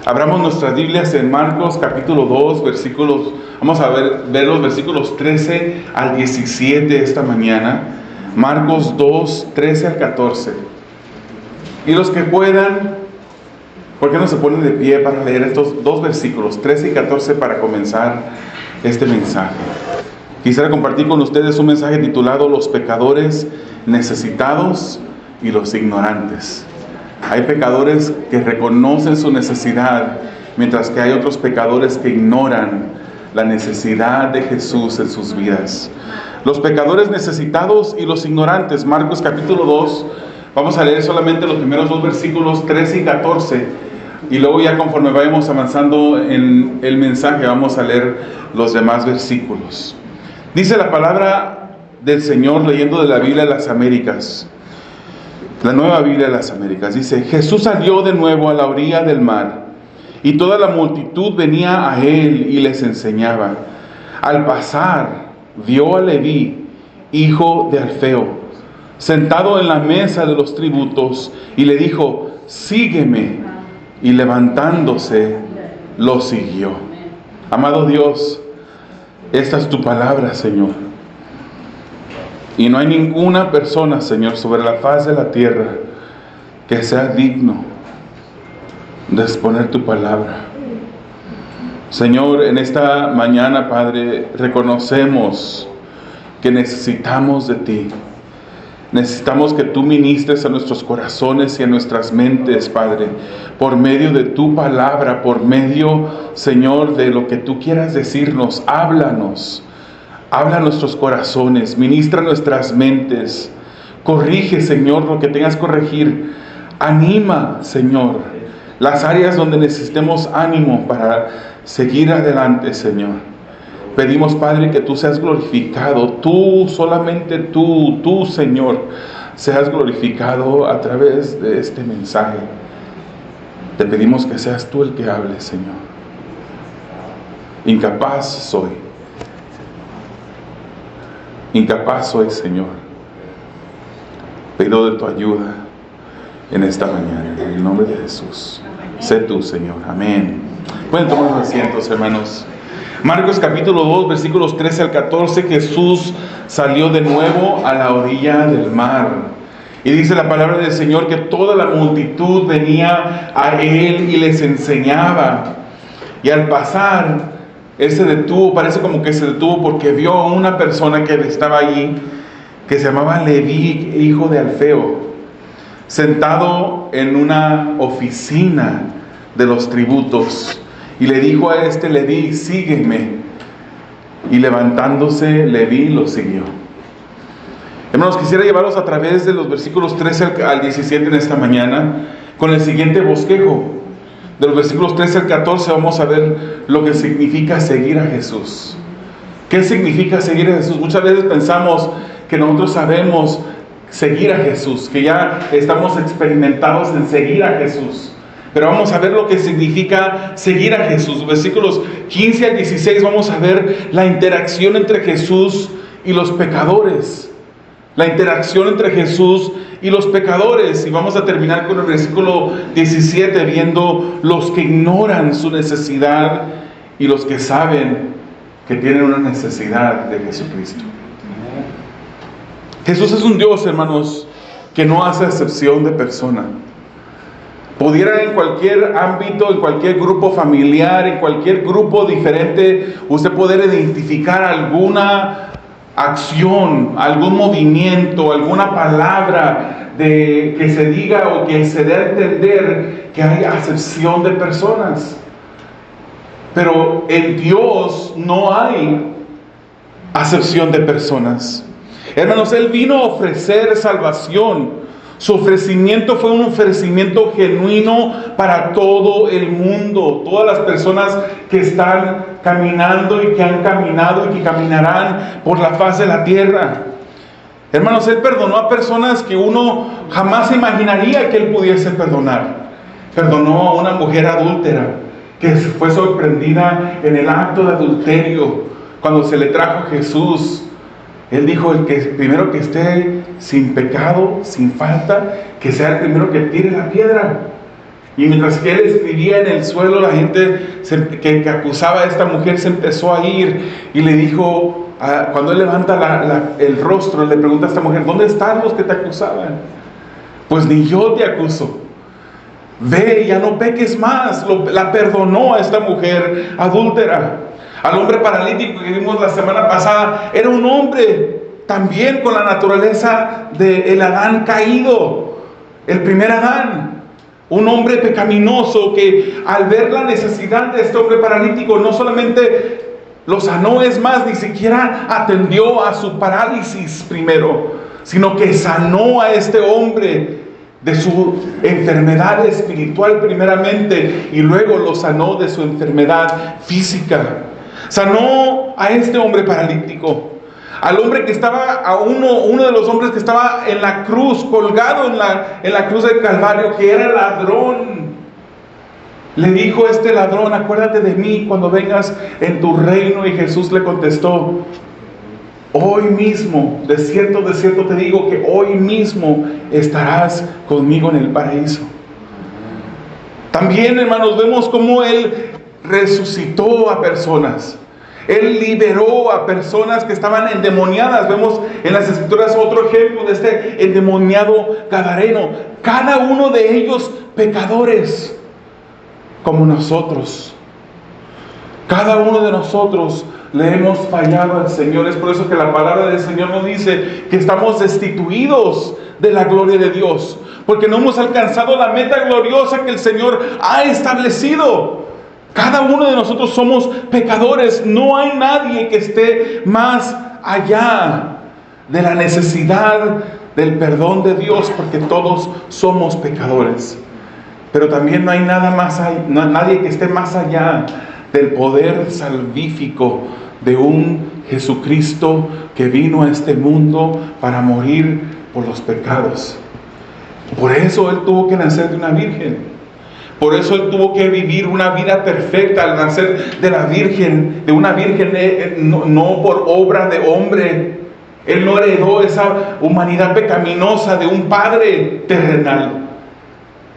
Abramos nuestras Biblias en Marcos capítulo 2, vamos a ver los versículos 13 al 17 esta mañana. Marcos 2, 13 al 14. Y los que puedan, ¿por qué no se ponen de pie para leer estos dos versículos, 13 y 14, para comenzar este mensaje? Quisiera compartir con ustedes un mensaje titulado Los pecadores necesitados y los ignorantes. Hay pecadores que reconocen su necesidad, mientras que hay otros pecadores que ignoran la necesidad de Jesús en sus vidas. Los pecadores necesitados y los ignorantes. Marcos capítulo 2, vamos a leer solamente los primeros dos versículos, 13 y 14. Y luego ya conforme vayamos avanzando en el mensaje, vamos a leer los demás versículos. Dice la palabra del Señor leyendo de la Biblia de las Américas. La Nueva Biblia de las Américas dice: Jesús salió de nuevo a la orilla del mar, y toda la multitud venía a él y les enseñaba. Al pasar, vio a Leví, hijo de Alfeo, sentado en la mesa de los tributos, y le dijo: sígueme. Y levantándose, lo siguió. Amado Dios, esta es tu palabra, Señor. Y no hay ninguna persona, Señor, sobre la faz de la tierra que sea digno de exponer tu palabra. Señor, en esta mañana, Padre, reconocemos que necesitamos de ti. Necesitamos que tú ministres a nuestros corazones y a nuestras mentes, Padre, por medio de tu palabra, por medio, Señor, de lo que tú quieras decirnos. Háblanos. Habla a nuestros corazones, ministra nuestras mentes, corrige, Señor, lo que tengas que corregir. Anima, Señor, las áreas donde necesitemos ánimo para seguir adelante, Señor. Pedimos, Padre, que tú seas glorificado, tú, solamente tú, Señor, seas glorificado a través de este mensaje. Te pedimos que seas tú el que hable, Señor. Incapaz soy, Señor. Pido de tu ayuda en esta mañana, en el nombre de Jesús. Sé tú, Señor. Amén. Pueden tomar los asientos, hermanos. Marcos capítulo 2, versículos 13 al 14. Jesús salió de nuevo a la orilla del mar. Y dice la palabra del Señor que toda la multitud venía a él y les enseñaba. Y al pasar, él se detuvo, parece como que se detuvo porque vio a una persona que estaba allí, que se llamaba Leví, hijo de Alfeo, sentado en una oficina de los tributos. Y le dijo a Leví: sígueme. Y levantándose, Leví lo siguió. Hermanos, quisiera llevarlos a través de los versículos 13 al 17 en esta mañana, con el siguiente bosquejo. De los versículos 13 al 14 vamos a ver lo que significa seguir a Jesús. ¿Qué significa seguir a Jesús? Muchas veces pensamos que nosotros sabemos seguir a Jesús, que ya estamos experimentados en seguir a Jesús. Pero vamos a ver lo que significa seguir a Jesús. Versículos 15 al 16 vamos a ver la interacción entre Jesús y los pecadores. La interacción entre Jesús y los pecadores. Y vamos a terminar con el versículo 17, viendo los que ignoran su necesidad y los que saben que tienen una necesidad de Jesucristo. Jesús es un Dios, hermanos, que no hace excepción de persona. Pudiera en cualquier ámbito, en cualquier grupo familiar, en cualquier grupo diferente, usted poder identificar alguna acción, algún movimiento, alguna palabra que se diga o que se dé a entender que hay acepción de personas. Pero en Dios no hay acepción de personas. Hermanos, Él vino a ofrecer salvación. Su ofrecimiento fue un ofrecimiento genuino para todo el mundo. Todas las personas que están caminando y que han caminado y que caminarán por la faz de la tierra. Hermanos, Él perdonó a personas que uno jamás imaginaría que Él pudiese perdonar. Perdonó a una mujer adúltera que fue sorprendida en el acto de adulterio cuando se le trajo a Jesús. Él dijo: el que primero que esté sin pecado, sin falta, que sea el primero que tire la piedra. Y mientras que él escribía en el suelo, la gente que acusaba a esta mujer se empezó a ir y le dijo, cuando él levanta el rostro, le pregunta a esta mujer, ¿dónde están los que te acusaban? Pues ni yo te acuso. Ve, ya no peques más. La perdonó a esta mujer adúltera. Al hombre paralítico que vimos la semana pasada, era un hombre también con la naturaleza del Adán caído, el primer Adán. Un hombre pecaminoso que al ver la necesidad de este hombre paralítico no solamente lo sanó, es más, ni siquiera atendió a su parálisis primero, sino que sanó a este hombre de su enfermedad espiritual primeramente y luego lo sanó de su enfermedad física. Sanó a este hombre paralítico. Al hombre que estaba, uno de los hombres que estaba en la cruz, colgado en la cruz del Calvario, que era ladrón. Le dijo este ladrón, acuérdate de mí cuando vengas en tu reino. Y Jesús le contestó, hoy mismo, de cierto te digo que hoy mismo estarás conmigo en el paraíso. También, hermanos, vemos cómo Él resucitó a personas. Él liberó a personas que estaban endemoniadas. Vemos en las Escrituras otro ejemplo de este endemoniado gadareno. Cada uno de ellos pecadores, como nosotros. Cada uno de nosotros le hemos fallado al Señor. Es por eso que la palabra del Señor nos dice que estamos destituidos de la gloria de Dios, porque no hemos alcanzado la meta gloriosa que el Señor ha establecido. Cada uno de nosotros somos pecadores. No hay nadie que esté más allá de la necesidad del perdón de Dios, porque todos somos pecadores. Pero también no hay nadie que esté más allá del poder salvífico de un Jesucristo que vino a este mundo para morir por los pecados. Por eso Él tuvo que nacer de una virgen. Por eso Él tuvo que vivir una vida perfecta al nacer de una virgen, no por obra de hombre. Él no heredó esa humanidad pecaminosa de un padre terrenal.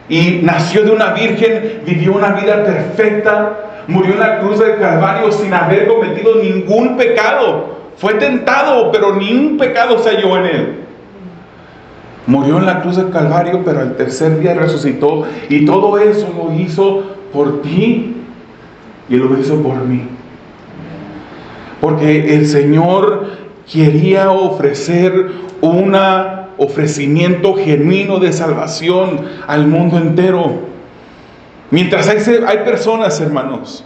Y nació de una virgen, vivió una vida perfecta, murió en la cruz del Calvario sin haber cometido ningún pecado. Fue tentado, pero ni un pecado se halló en Él. Murió en la cruz del Calvario, pero al tercer día resucitó. Y todo eso lo hizo por ti y lo hizo por mí. Porque el Señor quería ofrecer un ofrecimiento genuino de salvación al mundo entero. Mientras hay personas, hermanos,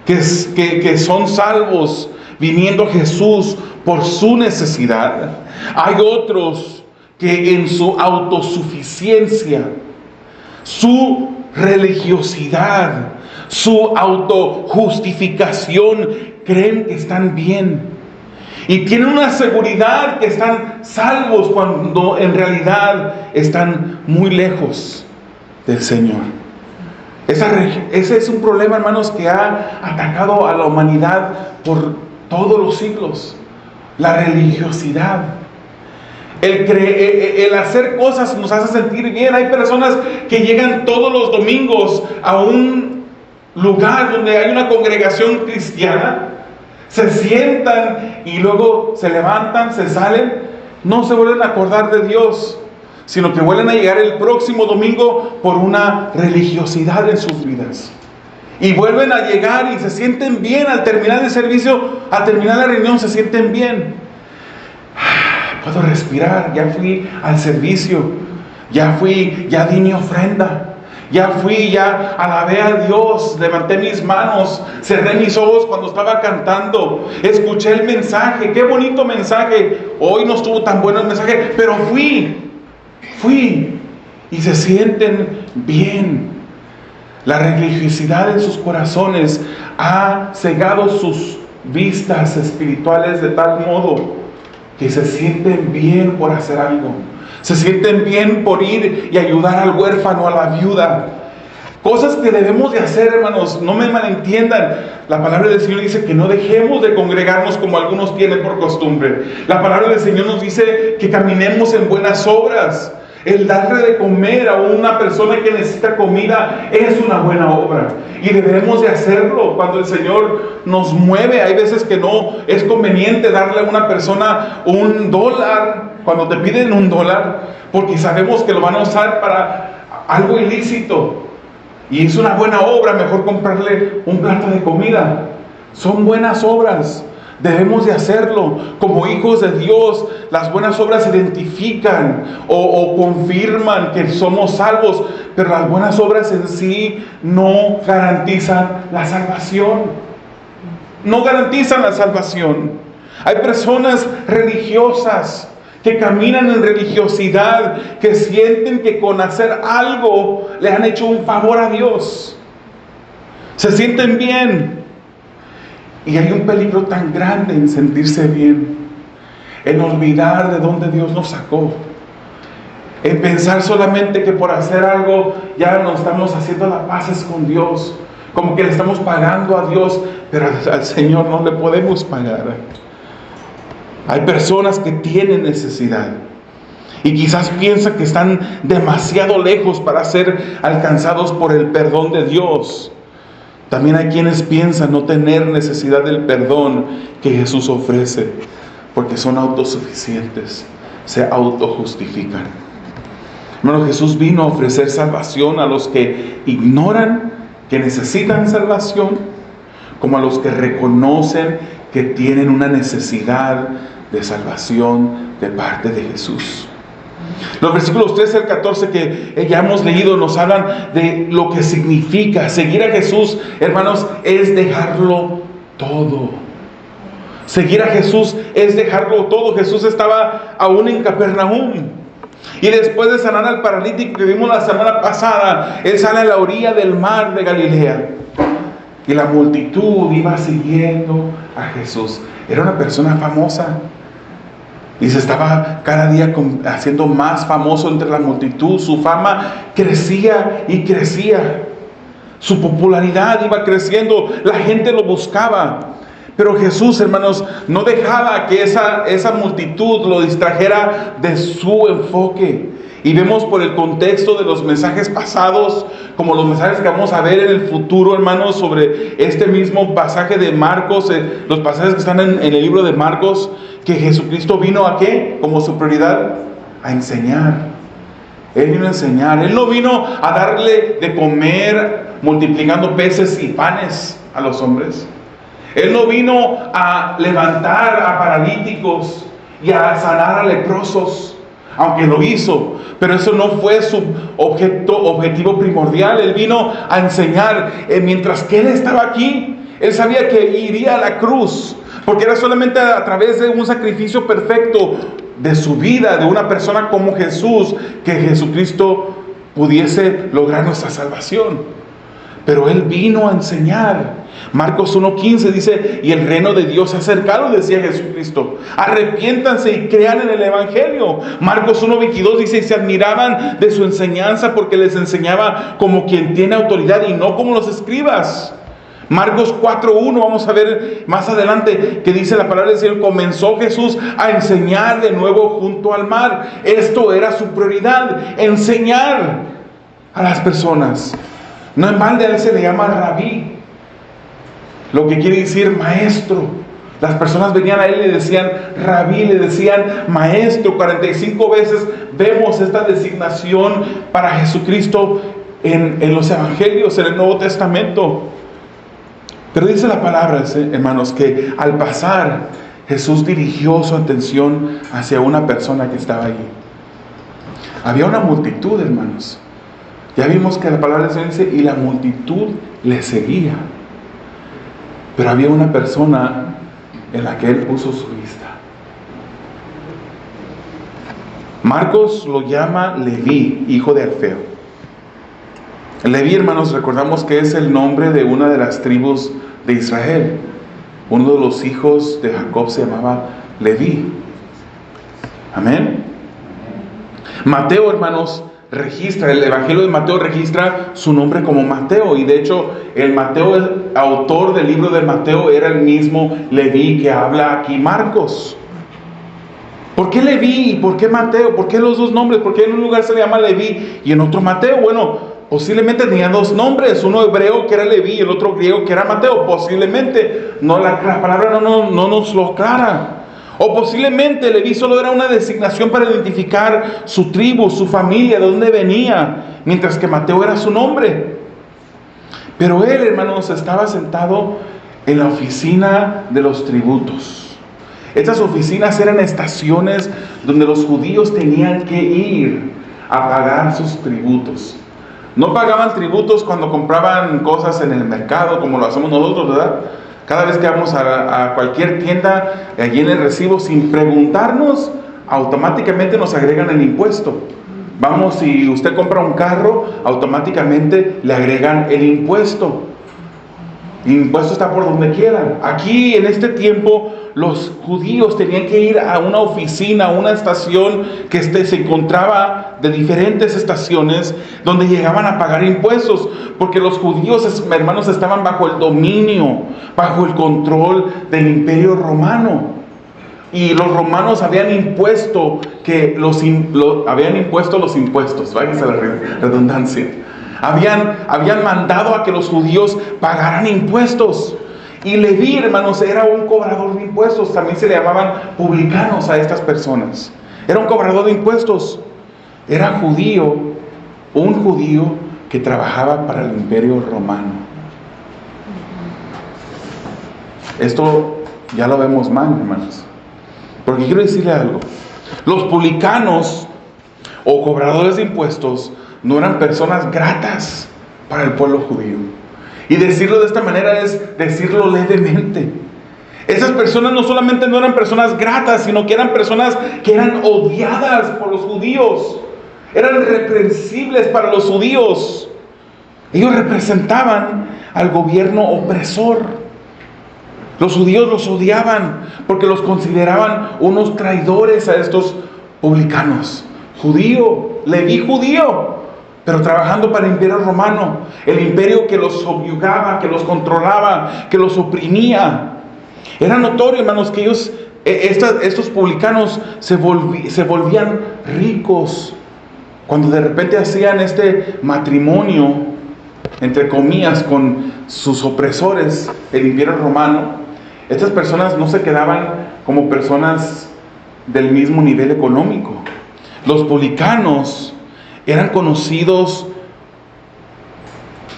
que son salvos viniendo a Jesús por su necesidad, hay otros que en su autosuficiencia, su religiosidad, su autojustificación, creen que están bien y tienen una seguridad que están salvos cuando en realidad están muy lejos del Señor. Ese es un problema, hermanos, que ha atacado a la humanidad por todos los siglos: la religiosidad. El hacer cosas nos hace sentir bien. Hay personas que llegan todos los domingos a un lugar donde hay una congregación cristiana, se sientan y luego se levantan, se salen, no se vuelven a acordar de Dios, sino que vuelven a llegar el próximo domingo por una religiosidad en sus vidas. Y vuelven a llegar y se sienten bien al terminar el servicio, al terminar la reunión se sienten bien. Puedo respirar, ya fui al servicio, ya di mi ofrenda, ya alabé a Dios, levanté mis manos, cerré mis ojos cuando estaba cantando, escuché el mensaje, qué bonito mensaje. Hoy no estuvo tan bueno el mensaje, pero fui y se sienten bien. La religiosidad en sus corazones ha cegado sus vistas espirituales de tal modo que se sienten bien por hacer algo. Se sienten bien por ir y ayudar al huérfano, a la viuda. Cosas que debemos de hacer, hermanos, no me malentiendan. La palabra del Señor dice que no dejemos de congregarnos como algunos tienen por costumbre. La palabra del Señor nos dice que caminemos en buenas obras. El darle de comer a una persona que necesita comida es una buena obra. Y debemos de hacerlo cuando el Señor nos mueve. Hay veces que no es conveniente darle a una persona $1 cuando te piden $1, porque sabemos que lo van a usar para algo ilícito. Y es una buena obra, mejor comprarle un plato de comida. Son buenas obras. Debemos de hacerlo. Como hijos de Dios, las buenas obras identifican o confirman que somos salvos, pero las buenas obras en sí no garantizan la salvación. No garantizan la salvación. Hay personas religiosas que caminan en religiosidad, que sienten que con hacer algo le han hecho un favor a Dios. Se sienten bien. Y hay un peligro tan grande en sentirse bien, en olvidar de dónde Dios nos sacó, en pensar solamente que por hacer algo ya nos estamos haciendo las paces con Dios, como que le estamos pagando a Dios, pero al Señor no le podemos pagar. Hay personas que tienen necesidad y quizás piensan que están demasiado lejos para ser alcanzados por el perdón de Dios. También hay quienes piensan no tener necesidad del perdón que Jesús ofrece, porque son autosuficientes, se autojustifican. Hermano, Jesús vino a ofrecer salvación a los que ignoran que necesitan salvación, como a los que reconocen que tienen una necesidad de salvación de parte de Jesús. Los versículos 13 al 14 que ya hemos leído nos hablan de lo que significa seguir a Jesús. Hermanos, es dejarlo todo. Seguir a Jesús es dejarlo todo. Jesús estaba aún en Capernaum, y después de sanar al paralítico que vimos la semana pasada, Él sale a la orilla del mar de Galilea, y la multitud iba siguiendo a Jesús. Era una persona famosa, y se estaba cada día haciendo más famoso entre la multitud. Su fama crecía y crecía. Su popularidad iba creciendo. La gente lo buscaba. Pero Jesús, hermanos, no dejaba que esa multitud lo distrajera de su enfoque. Y vemos por el contexto de los mensajes pasados, como los mensajes que vamos a ver en el futuro, hermanos, sobre este mismo pasaje de Marcos, los pasajes que están en el libro de Marcos, que Jesucristo vino ¿a qué? Como su prioridad, a enseñar. Él vino a enseñar. Él no vino a darle de comer multiplicando peces y panes a los hombres. Él no vino a levantar a paralíticos y a sanar a leprosos, aunque lo hizo, pero eso no fue su objetivo primordial. Él vino a enseñar. Mientras que Él estaba aquí, Él sabía que iría a la cruz, porque era solamente a través de un sacrificio perfecto de su vida, de una persona como Jesús, que Jesucristo pudiese lograr nuestra salvación. Pero Él vino a enseñar. Marcos 1:15 dice: y el reino de Dios se ha acercado, decía Jesucristo. Arrepiéntanse y crean en el Evangelio. Marcos 1:22 dice: y se admiraban de su enseñanza, porque les enseñaba como quien tiene autoridad y no como los escribas. Marcos 4:1, vamos a ver más adelante, que dice la palabra del Señor: comenzó Jesús a enseñar de nuevo junto al mar. Esto era su prioridad, enseñar a las personas. No en balde a Él se le llama rabí, lo que quiere decir maestro. Las personas venían a Él y le decían rabí, le decían maestro. 45 veces vemos esta designación para Jesucristo en los evangelios, en el Nuevo Testamento. Pero dice la palabra, hermanos, que al pasar, Jesús dirigió su atención hacia una persona que estaba allí. Había una multitud, hermanos. Ya vimos que la palabra del Señor dice: y la multitud le seguía. Pero había una persona en la que Él puso su vista. Marcos lo llama Leví, hijo de Alfeo. Leví, hermanos, recordamos que es el nombre de una de las tribus de Israel. Uno de los hijos de Jacob se llamaba Leví. Amén. Mateo, hermanos, el Evangelio de Mateo registra su nombre como Mateo, y de hecho el Mateo, el autor del libro de Mateo, era el mismo Leví que habla aquí Marcos. ¿Por qué Leví y por qué Mateo? ¿Por qué los dos nombres? ¿Por qué en un lugar se le llama Leví y en otro Mateo? Bueno, posiblemente tenían dos nombres, uno hebreo que era Leví y el otro griego que era Mateo. Posiblemente, no, la palabra no nos lo aclara. O posiblemente Leví solo era una designación para identificar su tribu, su familia, de dónde venía, mientras que Mateo era su nombre. Pero él, hermanos, estaba sentado en la oficina de los tributos. Estas oficinas eran estaciones donde los judíos tenían que ir a pagar sus tributos. No pagaban tributos cuando compraban cosas en el mercado, como lo hacemos nosotros, ¿verdad? Cada vez que vamos a cualquier tienda, allí en el recibo, sin preguntarnos, automáticamente nos agregan el impuesto. Vamos, si usted compra un carro, automáticamente le agregan el impuesto. El impuesto está por donde quiera. Aquí, en este tiempo, los judíos tenían que ir a una oficina, a una estación que se encontraba de diferentes estaciones, donde llegaban a pagar impuestos, porque los judíos, hermanos, estaban bajo el dominio, bajo el control del Imperio Romano. Y los romanos habían impuesto los impuestos, váyase la redundancia. Habían mandado a que los judíos pagaran impuestos. Y Leví, hermanos, era un cobrador de impuestos. También se le llamaban publicanos a estas personas. Era un cobrador de impuestos. Era judío, un judío que trabajaba para el Imperio Romano. Esto ya lo vemos mal, hermanos. Porque quiero decirle algo. Los publicanos o cobradores de impuestos no eran personas gratas para el pueblo judío. Y decirlo de esta manera es decirlo levemente. Esas personas no solamente no eran personas gratas, sino que eran personas que eran odiadas por los judíos. Eran reprensibles para los judíos. Ellos representaban al gobierno opresor. Los judíos los odiaban porque los consideraban unos traidores a estos publicanos. Judío, Leví judío, pero trabajando para el Imperio Romano, el imperio que los subyugaba, que los controlaba, que los oprimía. Era notorio, hermanos, que estos publicanos se volvían ricos cuando de repente hacían este matrimonio, entre comillas, con sus opresores, el Imperio Romano. Estas personas no se quedaban como personas del mismo nivel económico. Los publicanos eran conocidos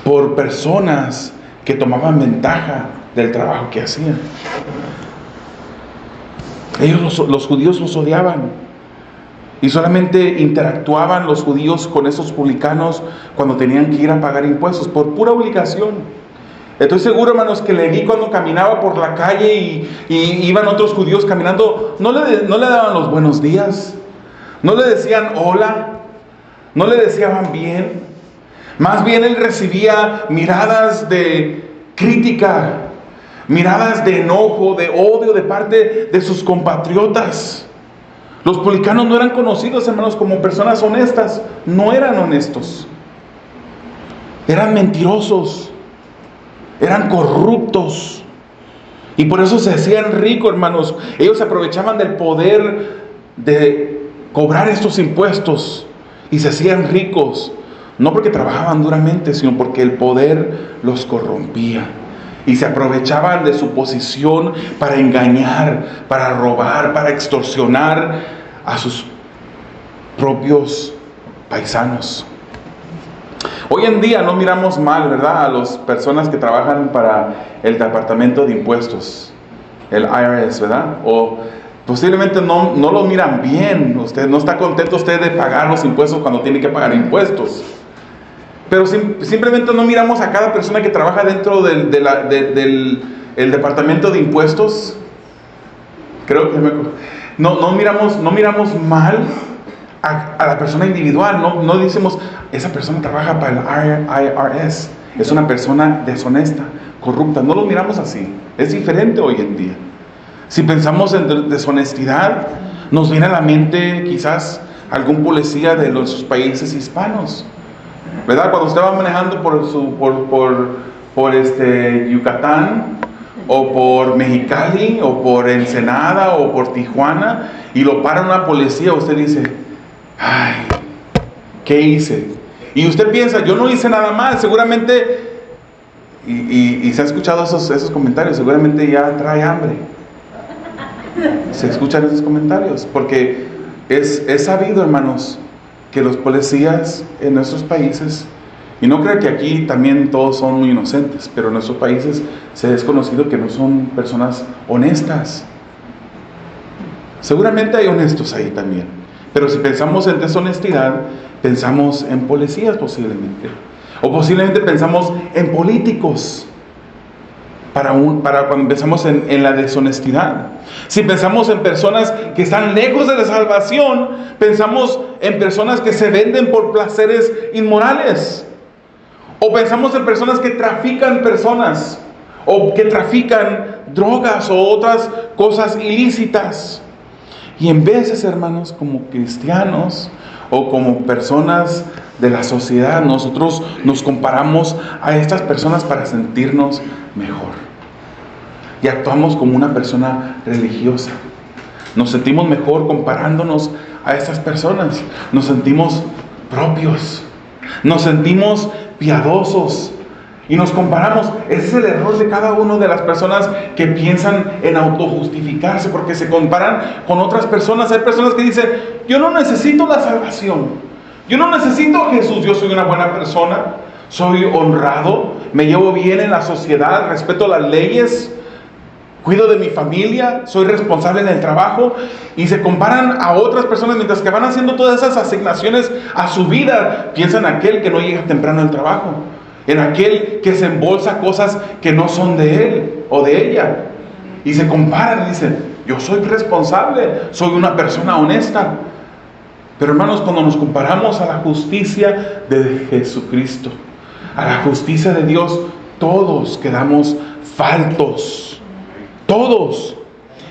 por personas que tomaban ventaja del trabajo que hacían. Los judíos los odiaban. Y solamente interactuaban los judíos con esos publicanos cuando tenían que ir a pagar impuestos, por pura obligación. Estoy seguro, hermanos, que Leví, cuando caminaba por la calle y iban otros judíos caminando, no le daban los buenos días, no le decían hola, no le deseaban bien. Más bien él recibía miradas de crítica, miradas de enojo, de odio de parte de sus compatriotas. Los publicanos no eran conocidos, hermanos, como personas honestas. No eran honestos. Eran mentirosos. Eran corruptos. Y por eso se hacían ricos, hermanos. Ellos se aprovechaban del poder de cobrar estos impuestos y se hacían ricos. No porque trabajaban duramente, sino porque el poder los corrompía. Y se aprovechaban de su posición para engañar, para robar, para extorsionar a sus propios paisanos. Hoy en día no miramos mal, ¿verdad?, a las personas que trabajan para el Departamento de Impuestos, el IRS, ¿verdad? O posiblemente no lo miran bien. Usted no está contento de pagar los impuestos cuando tiene que pagar impuestos. Pero simplemente no miramos a cada persona que trabaja dentro del Departamento de Impuestos. Creo que no miramos mal a la persona individual. No decimos, esa persona trabaja para el IRS, es una persona deshonesta, corrupta. No lo miramos así. Es diferente hoy en día. Si pensamos en deshonestidad, nos viene a la mente quizás algún policía de los países hispanos, ¿verdad? Cuando usted va manejando por Yucatán o por Mexicali, o por Ensenada, o por Tijuana, y lo para una policía, usted dice, ay, ¿qué hice? Y usted piensa, yo no hice nada mal, seguramente, y se ha escuchado esos comentarios, seguramente ya trae hambre. Se escuchan esos comentarios, porque es sabido, hermanos, que los policías en nuestros países, y no creo que aquí también todos son muy inocentes, pero en nuestros países se es conocido que no son personas honestas. Seguramente hay honestos ahí también, pero si pensamos en deshonestidad, pensamos en policías posiblemente, o posiblemente pensamos en políticos para cuando pensamos en la deshonestidad. Si pensamos en personas que están lejos de la salvación, pensamos en personas que se venden por placeres inmorales, o pensamos en personas que trafican personas, o que trafican drogas o otras cosas ilícitas. Y en veces, hermanos, como cristianos o como personas de la sociedad, nosotros nos comparamos a estas personas para sentirnos mejor. Y actuamos como una persona religiosa. Nos sentimos mejor comparándonos a estas personas. Nos sentimos propios. Nos sentimos piadosos. Y nos comparamos. Ese es el error de cada una de las personas que piensan en autojustificarse, porque se comparan con otras personas. Hay personas que dicen, yo no necesito la salvación, yo no necesito a Jesús, yo soy una buena persona, soy honrado, me llevo bien en la sociedad, respeto las leyes, cuido de mi familia, soy responsable en el trabajo. Y se comparan a otras personas mientras que van haciendo todas esas asignaciones a su vida. Piensan en aquel que no llega temprano al trabajo, en aquel que se embolsa cosas que no son de él o de ella, y se comparan y dicen, yo soy responsable, soy una persona honesta. Pero hermanos, cuando nos comparamos a la justicia de Jesucristo, a la justicia de Dios, todos quedamos faltos. Todos.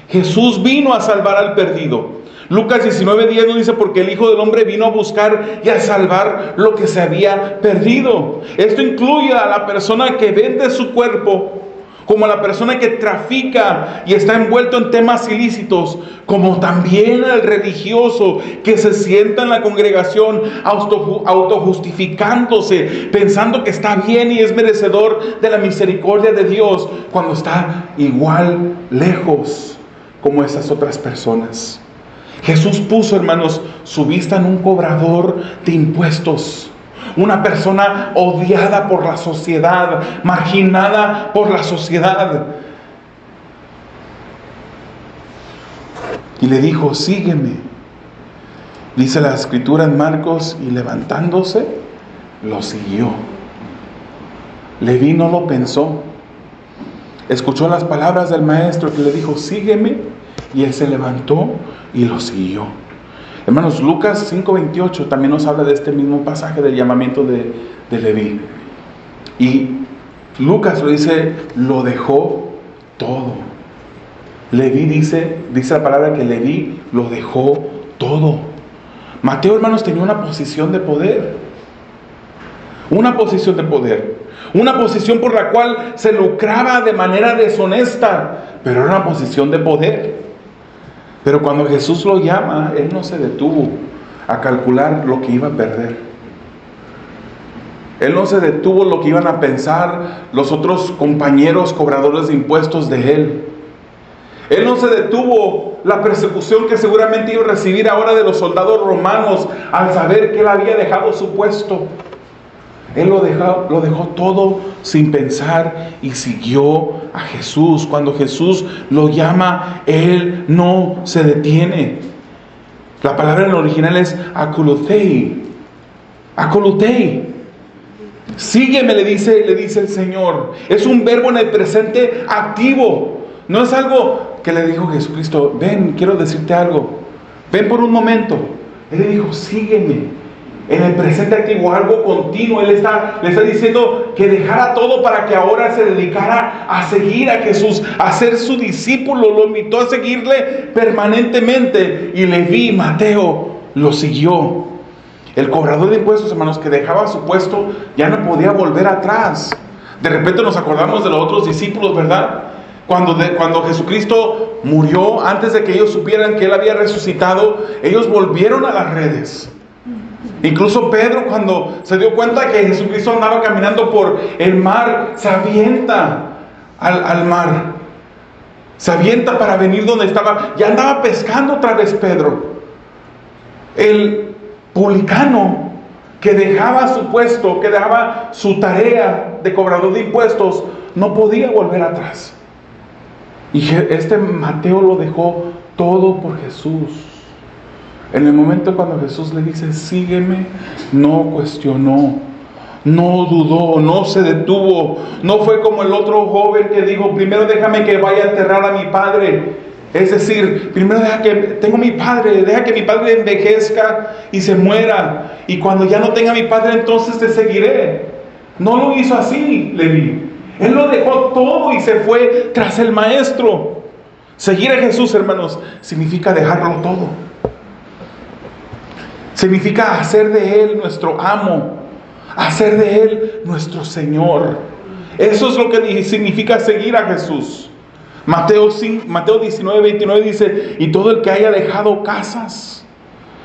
Jesús vino a salvar al perdido. Lucas 19:10 nos dice, porque el Hijo del Hombre vino a buscar y a salvar lo que se había perdido. Esto incluye a la persona que vende su cuerpo, como a la persona que trafica y está envuelto en temas ilícitos, como también al religioso que se sienta en la congregación autojustificándose, pensando que está bien y es merecedor de la misericordia de Dios, cuando está igual lejos como esas otras personas. Jesús puso, hermanos, su vista en un cobrador de impuestos, una persona odiada por la sociedad, marginada por la sociedad. Y le dijo, sígueme. Dice la escritura en Marcos, y levantándose, lo siguió. Leví no lo pensó. Escuchó las palabras del maestro que le dijo, sígueme, y él se levantó y lo siguió. Hermanos, Lucas 5:28 también nos habla de este mismo pasaje del llamamiento de Leví. Y Lucas lo dice, lo dejó todo. Leví dice la palabra que Leví lo dejó todo. Mateo, hermanos, tenía una posición de poder. Una posición de poder. Una posición por la cual se lucraba de manera deshonesta, pero era una posición de poder. Pero cuando Jesús lo llama, él no se detuvo a calcular lo que iba a perder. Él no se detuvo lo que iban a pensar los otros compañeros cobradores de impuestos de él. Él no se detuvo la persecución que seguramente iba a recibir ahora de los soldados romanos al saber que él había dejado su puesto. Él lo dejó todo sin pensar y siguió a Jesús. Cuando Jesús lo llama, él no se detiene. La palabra en el original es akolutei. Akolutei. Sígueme, le dice el Señor. Es un verbo en el presente activo. No es algo que le dijo Jesucristo, ven, quiero decirte algo. Ven por un momento. Él le dijo, sígueme. En el presente activo, algo continuo. Él le está diciendo que dejara todo para que ahora se dedicara a seguir a Jesús, a ser su discípulo. Lo invitó a seguirle permanentemente. Y Leví, Mateo, lo siguió. El cobrador de impuestos, hermanos, que dejaba su puesto, ya no podía volver atrás. De repente nos acordamos de los otros discípulos, ¿verdad? Cuando Jesucristo murió, antes de que ellos supieran que Él había resucitado, ellos volvieron a las redes. Incluso Pedro, cuando se dio cuenta que Jesucristo andaba caminando por el mar, se avienta al mar. Se avienta para venir donde estaba. Ya andaba pescando otra vez Pedro. El publicano que dejaba su puesto, que dejaba su tarea de cobrador de impuestos, no podía volver atrás. Y este Mateo lo dejó todo por Jesús. En el momento cuando Jesús le dice, sígueme, no cuestionó, no dudó, no se detuvo. No fue como el otro joven que dijo, primero déjame que vaya a enterrar a mi padre. Es decir, primero deja que mi padre envejezca y se muera. Y cuando ya no tenga mi padre, entonces te seguiré. No lo hizo así, Leví. Él lo dejó todo y se fue tras el maestro. Seguir a Jesús, hermanos, significa dejarlo todo. Significa hacer de Él nuestro amo, hacer de Él nuestro Señor. Eso es lo que significa seguir a Jesús. Mateo 19:29 dice, y todo el que haya dejado casas,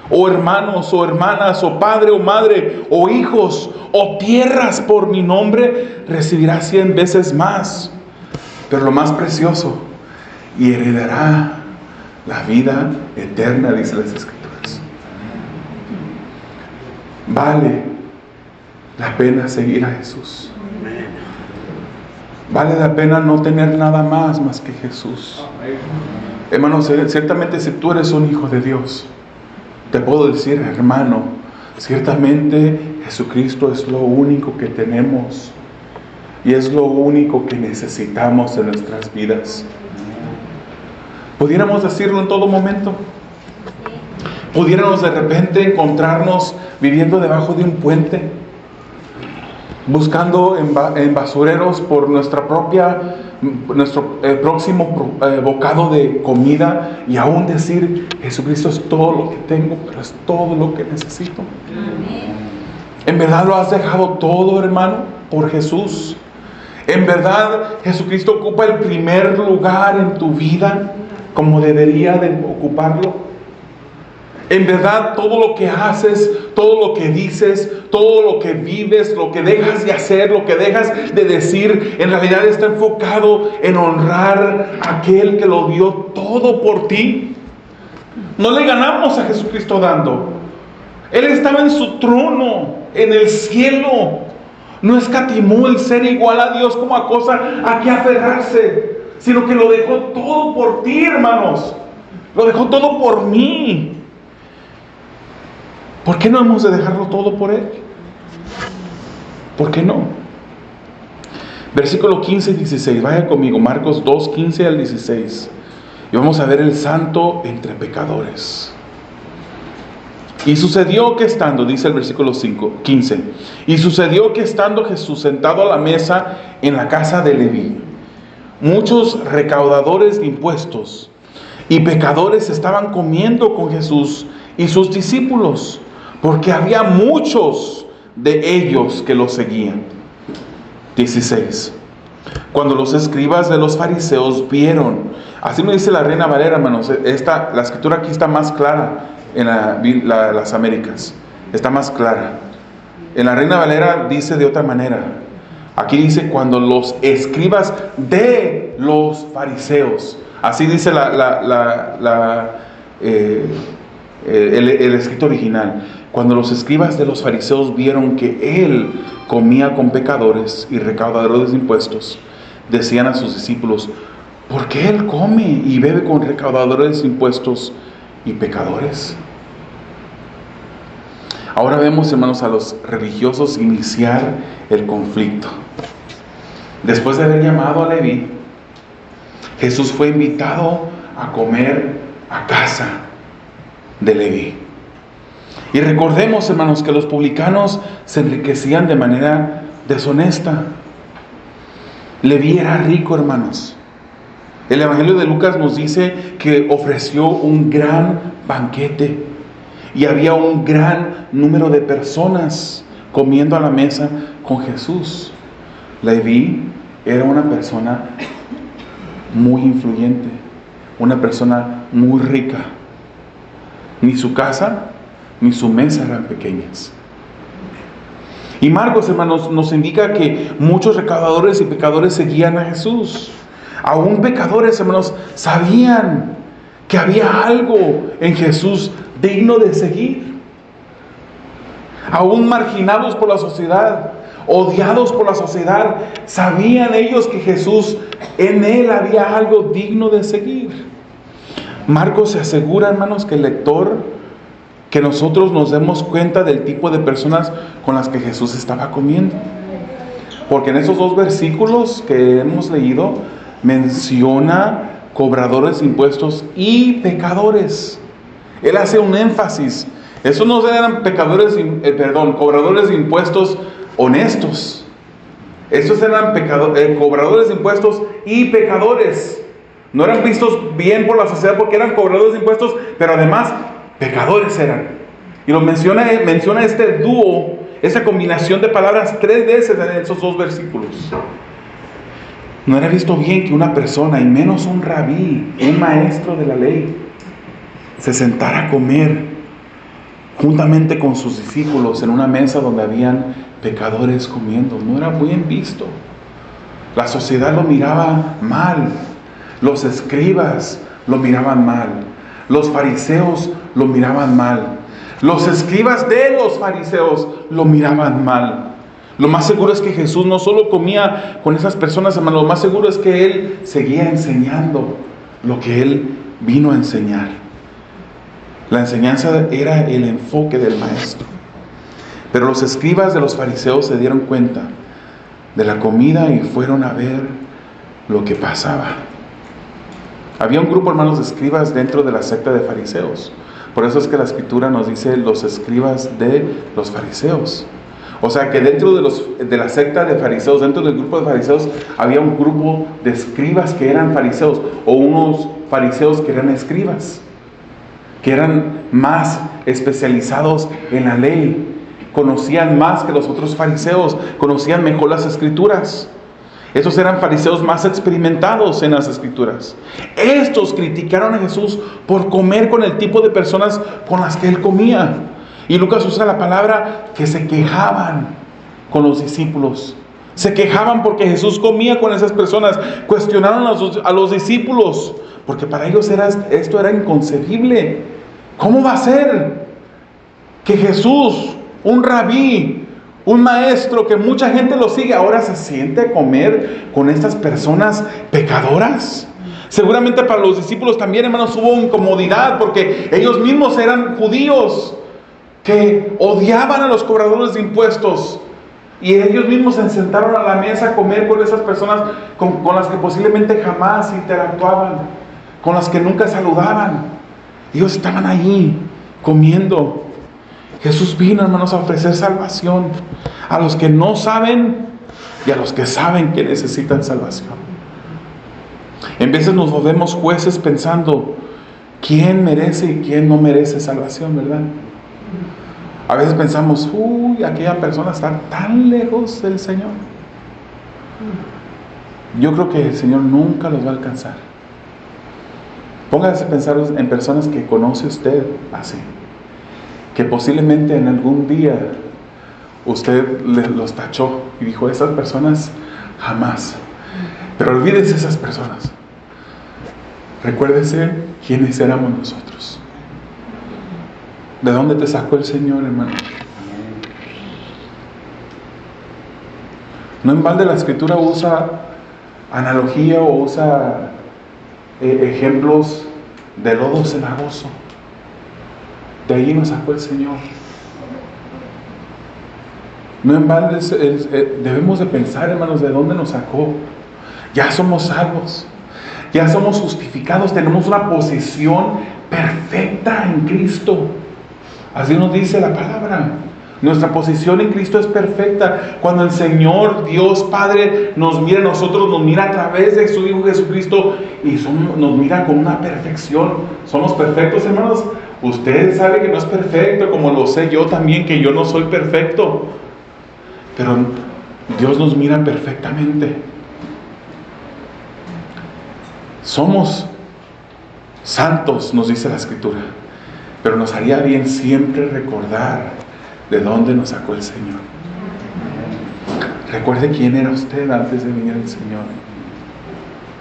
o hermanos, o hermanas, o padre, o madre, o hijos, o tierras por mi nombre, recibirá 100 veces más. Pero lo más precioso, y heredará la vida eterna, dice las Escrituras. Vale la pena seguir a Jesús. Vale la pena no tener nada más que Jesús. Hermanos, ciertamente si tú eres un hijo de Dios, te puedo decir, hermano, ciertamente Jesucristo es lo único que tenemos y es lo único que necesitamos en nuestras vidas. ¿Pudiéramos decirlo en todo momento? ¿Pudiéramos de repente encontrarnos viviendo debajo de un puente, buscando en basureros por nuestro próximo bocado de comida, y aún decir, Jesucristo es todo lo que tengo, pero es todo lo que necesito? Amén. ¿En verdad lo has dejado todo, hermano, por Jesús? ¿En verdad Jesucristo ocupa el primer lugar en tu vida como debería de ocuparlo? En verdad, todo lo que haces, todo lo que dices, todo lo que vives, lo que dejas de hacer, lo que dejas de decir, en realidad está enfocado en honrar a aquel que lo dio todo por ti. No le ganamos a Jesucristo dando. Él estaba en su trono, en el cielo. No escatimó el ser igual a Dios como a cosa a que aferrarse, sino que lo dejó todo por ti, hermanos. Lo dejó todo por mí. ¿Por qué no hemos de dejarlo todo por Él? ¿Por qué no? Versículo 15 y 16. Vaya conmigo, Marcos 2, 15 al 16. Y vamos a ver el santo entre pecadores. Y sucedió que estando, dice el versículo 15. Y sucedió que estando Jesús sentado a la mesa en la casa de Leví, muchos recaudadores de impuestos y pecadores estaban comiendo con Jesús y sus discípulos, porque había muchos de ellos que lo seguían. 16. Cuando los escribas de los fariseos vieron, así me dice la Reina Valera, hermanos, la escritura aquí está más clara en las Américas, está más clara. En la Reina Valera dice de otra manera. Aquí dice cuando los escribas de los fariseos, así dice el escrito original. Cuando los escribas de los fariseos vieron que Él comía con pecadores y recaudadores de impuestos, decían a sus discípulos, ¿por qué Él come y bebe con recaudadores de impuestos y pecadores? Ahora vemos, hermanos, a los religiosos iniciar el conflicto. Después de haber llamado a Leví, Jesús fue invitado a comer a casa de Leví. Y recordemos, hermanos, que los publicanos se enriquecían de manera deshonesta. Leví era rico, hermanos. El Evangelio de Lucas nos dice que ofreció un gran banquete y había un gran número de personas comiendo a la mesa con Jesús. Leví era una persona muy influyente, una persona muy rica. Ni su casa ni su mesa eran pequeñas. Y Marcos, hermanos, nos indica que muchos recaudadores y pecadores seguían a Jesús. Aún pecadores, hermanos, sabían que había algo en Jesús digno de seguir. Aún marginados por la sociedad, odiados por la sociedad, sabían ellos que Jesús, en Él había algo digno de seguir. Marcos se asegura, hermanos, que el lector, que nosotros nos demos cuenta del tipo de personas con las que Jesús estaba comiendo. Porque en esos 2 versículos que hemos leído, menciona cobradores de impuestos y pecadores. Él hace un énfasis. Esos no eran cobradores de impuestos honestos. Estos eran cobradores de impuestos y pecadores. No eran vistos bien por la sociedad porque eran cobradores de impuestos, pero además pecadores eran. Y lo menciona este dúo, esa combinación de palabras 3 veces en esos 2 versículos. No era visto bien que una persona, y menos un rabí, un maestro de la ley, se sentara a comer juntamente con sus discípulos en una mesa donde habían pecadores comiendo. No era bien visto. La sociedad lo miraba mal. Los escribas lo miraban mal. Los fariseos lo miraban mal. Los escribas de los fariseos lo miraban mal. Lo más seguro es que Jesús no solo comía con esas personas, hermano, lo más seguro es que Él seguía enseñando lo que Él vino a enseñar. La enseñanza era el enfoque del maestro. Pero los escribas de los fariseos se dieron cuenta de la comida y fueron a ver lo que pasaba. Había un grupo, hermanos, de escribas dentro de la secta de fariseos. Por eso es que la Escritura nos dice los escribas de los fariseos. O sea que dentro de la secta de fariseos, dentro del grupo de fariseos, había un grupo de escribas que eran fariseos, o unos fariseos que eran escribas, que eran más especializados en la ley, conocían más que los otros fariseos, conocían mejor las Escrituras. Estos eran fariseos más experimentados en las Escrituras. Estos criticaron a Jesús por comer con el tipo de personas con las que Él comía. Y Lucas usa la palabra que se quejaban con los discípulos. Se quejaban porque Jesús comía con esas personas. Cuestionaron a los discípulos, porque para ellos esto era inconcebible. ¿Cómo va a ser que Jesús, un rabí, un maestro que mucha gente lo sigue, ahora se siente a comer con estas personas pecadoras? Seguramente para los discípulos también, hermanos, hubo incomodidad, porque ellos mismos eran judíos que odiaban a los cobradores de impuestos, y ellos mismos se sentaron a la mesa a comer con esas personas con las que posiblemente jamás interactuaban, con las que nunca saludaban. Ellos estaban ahí comiendo. Jesús vino, hermanos, a ofrecer salvación a los que no saben y a los que saben que necesitan salvación. En veces nos volvemos jueces pensando quién merece y quién no merece salvación, ¿verdad? A veces pensamos, aquella persona está tan lejos del Señor. Yo creo que el Señor nunca los va a alcanzar. Póngase a pensar en personas que conoce usted así, que posiblemente en algún día usted los tachó y dijo, esas personas jamás. Pero olvídese esas personas. Recuérdese quiénes éramos nosotros. ¿De dónde te sacó el Señor, hermano? No en balde la Escritura usa analogía o usa ejemplos de lodo cenagoso. De ahí nos sacó el Señor. No en balde debemos de pensar, hermanos, de dónde nos sacó. Ya somos salvos, ya somos justificados, tenemos una posición perfecta en Cristo. Así nos dice la palabra. Nuestra posición en Cristo es perfecta. Cuando el Señor, Dios Padre, nos mira a nosotros, nos mira a través de su Hijo Jesucristo y nos mira con una perfección. ¿Somos perfectos, hermanos? Usted sabe que no es perfecto, como lo sé yo también, que yo no soy perfecto. Pero Dios nos mira perfectamente. Somos santos, nos dice la Escritura, pero nos haría bien siempre recordar de dónde nos sacó el Señor. Recuerde quién era usted antes de venir el Señor.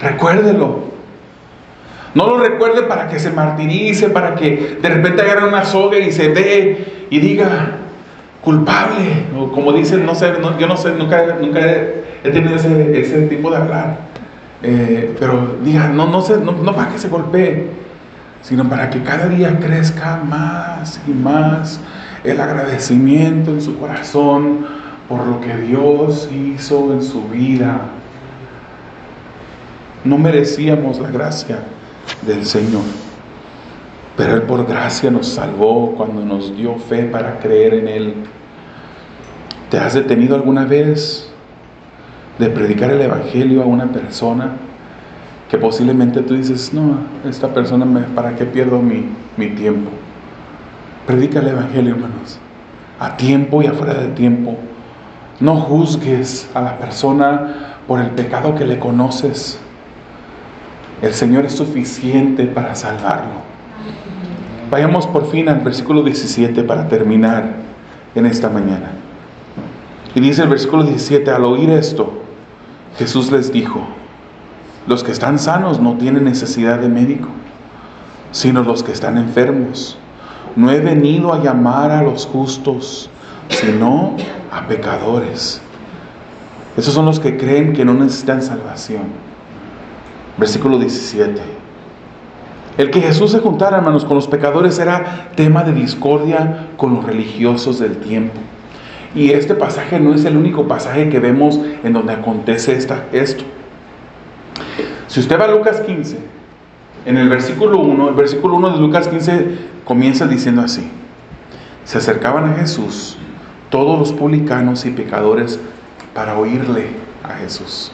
Recuérdelo. No lo recuerde para que se martirice, para que de repente agarre una soga y se dé y diga culpable, o como dicen, no sé, yo no sé, nunca he tenido ese tipo de hablar, pero diga, no para que se golpee, sino para que cada día crezca más y más el agradecimiento en su corazón por lo que Dios hizo en su vida. No merecíamos la gracia del Señor, pero Él por gracia nos salvó cuando nos dio fe para creer en Él. ¿Te has detenido alguna vez de predicar el Evangelio a una persona que posiblemente tú dices, no, esta persona, ¿para qué pierdo mi tiempo? Predica el Evangelio, hermanos, a tiempo y afuera de tiempo. No juzgues a la persona por el pecado que le conoces. El Señor es suficiente para salvarlo. Vayamos por fin al versículo 17 para terminar en esta mañana. Y dice el versículo 17, al oír esto, Jesús les dijo, los que están sanos no tienen necesidad de médico, sino los que están enfermos. No he venido a llamar a los justos, sino a pecadores. Esos son los que creen que no necesitan salvación. Versículo 17. El que Jesús se juntara, hermanos, con los pecadores era tema de discordia con los religiosos del tiempo. Y este pasaje no es el único pasaje que vemos en donde acontece esto. Si usted va a Lucas 15, en el versículo 1 de Lucas 15 comienza diciendo así: se acercaban a Jesús todos los publicanos y pecadores para oírle a Jesús.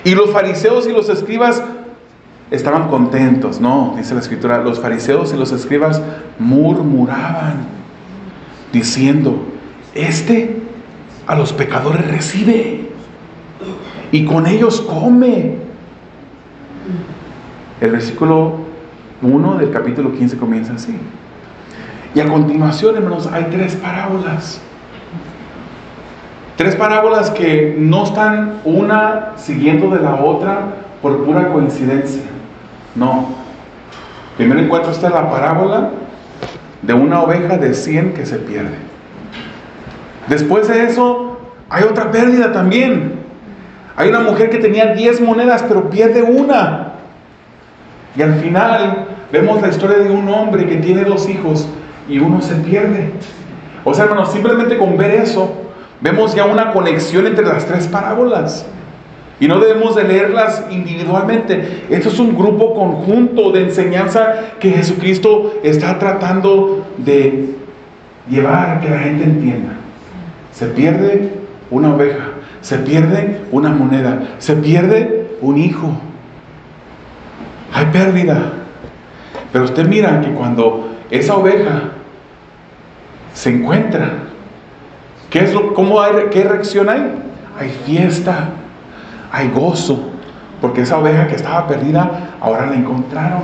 Y los fariseos y los escribas estaban contentos. No, dice la Escritura, los fariseos y los escribas murmuraban, diciendo, a los pecadores recibe y con ellos come. El versículo 1 del capítulo 15 comienza así. Y a continuación, hermanos, hay tres parábolas. Tres parábolas que no están una siguiendo de la otra por pura coincidencia. No. Primero encuentro la parábola de una oveja de 100 que se pierde. Después de eso, hay otra pérdida también. Hay una mujer que tenía 10 monedas, pero pierde una. Y al final, vemos la historia de un hombre que tiene 2 hijos y uno se pierde. O sea, hermanos, simplemente con ver eso, vemos ya una conexión entre las tres parábolas. Y no debemos de leerlas individualmente. Esto es un grupo conjunto de enseñanza que Jesucristo está tratando de llevar a que la gente entienda. Se pierde una oveja, se pierde una moneda, se pierde un hijo. Hay pérdida. Pero usted mira que cuando esa oveja se encuentra, ¿qué reacción hay? Hay fiesta, hay gozo, porque esa oveja que estaba perdida, ahora la encontraron.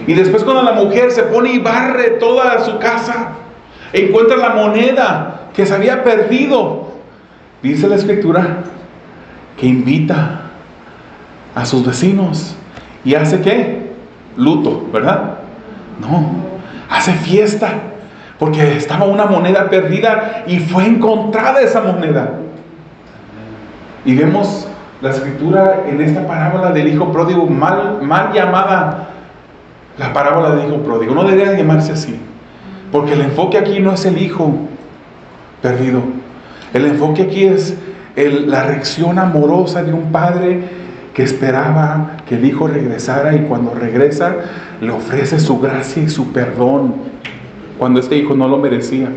Y después cuando la mujer se pone y barre toda su casa, encuentra la moneda que se había perdido, dice la Escritura que invita a sus vecinos y hace ¿qué? Luto, ¿verdad? No, hace fiesta porque estaba una moneda perdida y fue encontrada esa moneda. Y vemos la Escritura en esta parábola del hijo pródigo, mal llamada la parábola del hijo pródigo. No debería llamarse así, porque el enfoque aquí no es el hijo perdido. El enfoque aquí es la reacción amorosa de un padre que esperaba que el hijo regresara, y cuando regresa le ofrece su gracia y su perdón cuando este hijo no lo merecía.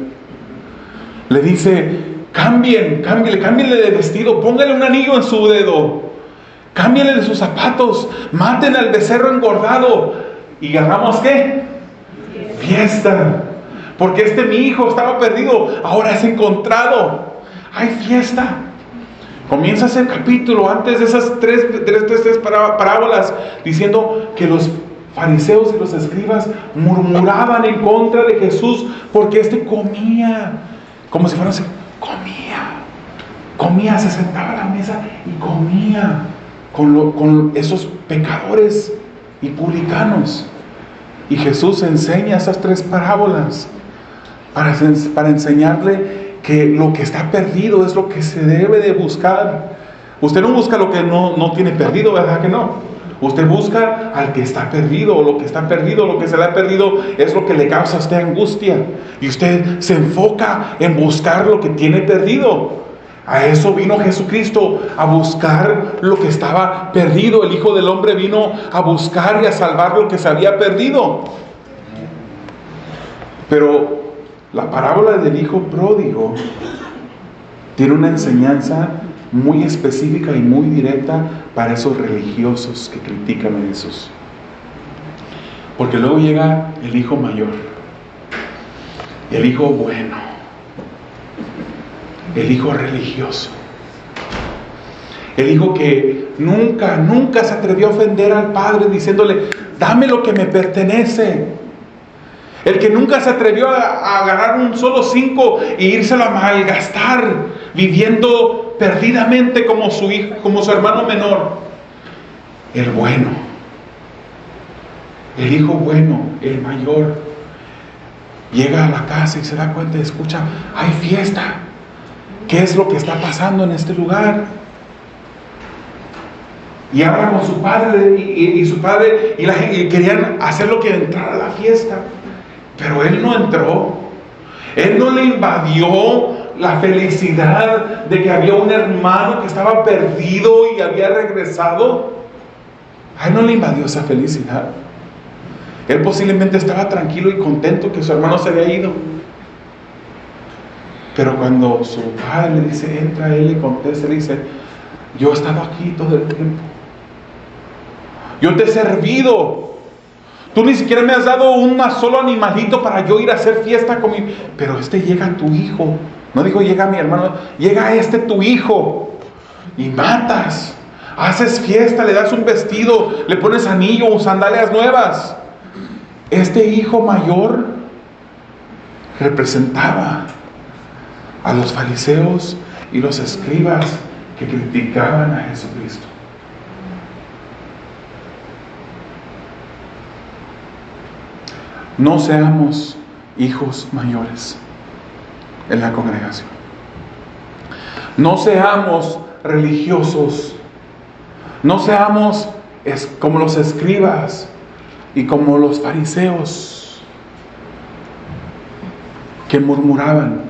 Le dice: cámbiale de vestido, póngale un anillo en su dedo, cámbiale de sus zapatos, maten al becerro engordado y hagamos ¿qué? Fiesta. Porque mi hijo estaba perdido, ahora es encontrado. Hay fiesta. Comienza ese capítulo antes de esas tres parábolas diciendo que los fariseos y los escribas murmuraban en contra de Jesús porque éste comía, como si fuera así, comía, se sentaba a la mesa y comía con esos pecadores y publicanos. Y Jesús enseña esas tres parábolas para enseñarle que lo que está perdido es lo que se debe de buscar. Usted no busca lo que no tiene perdido, ¿verdad que no? Usted busca al que está perdido, o lo que está perdido, lo que se le ha perdido es lo que le causa a usted angustia. Y usted se enfoca en buscar lo que tiene perdido. A eso vino Jesucristo, a buscar lo que estaba perdido. El Hijo del Hombre vino a buscar y a salvar lo que se había perdido. Pero la parábola del Hijo Pródigo tiene una enseñanza muy específica y muy directa para esos religiosos que critican a Jesús. Porque luego llega el Hijo Mayor, el Hijo bueno, el Hijo religioso, el Hijo que nunca se atrevió a ofender al Padre diciéndole, dame lo que me pertenece. El que nunca se atrevió a agarrar un solo 5 e írselo a malgastar, viviendo perdidamente como su hijo, como su hermano menor. El bueno, el Hijo bueno, el mayor, llega a la casa y se da cuenta y escucha, hay fiesta. ¿Qué es lo que está pasando en este lugar? Y habla con su padre y su padre y querían hacerlo que entrara a la fiesta. Pero él no entró. Él no le invadió la felicidad de que había un hermano que estaba perdido y había regresado. A él no le invadió esa felicidad. Él posiblemente estaba tranquilo y contento que su hermano se había ido. Pero cuando su padre le dice, entra, él le contesta, le dice, yo he estado aquí todo el tiempo. Yo te he servido. Tú ni siquiera me has dado un solo animalito para yo ir a hacer fiesta con mi... Pero llega tu hijo. No dijo llega mi hermano, llega tu hijo. Y matas. Haces fiesta, le das un vestido, le pones anillo o sandalias nuevas. Este hijo mayor representaba a los fariseos y los escribas que criticaban a Jesucristo. No seamos hijos mayores en la congregación. No seamos religiosos. No seamos como los escribas y como los fariseos que murmuraban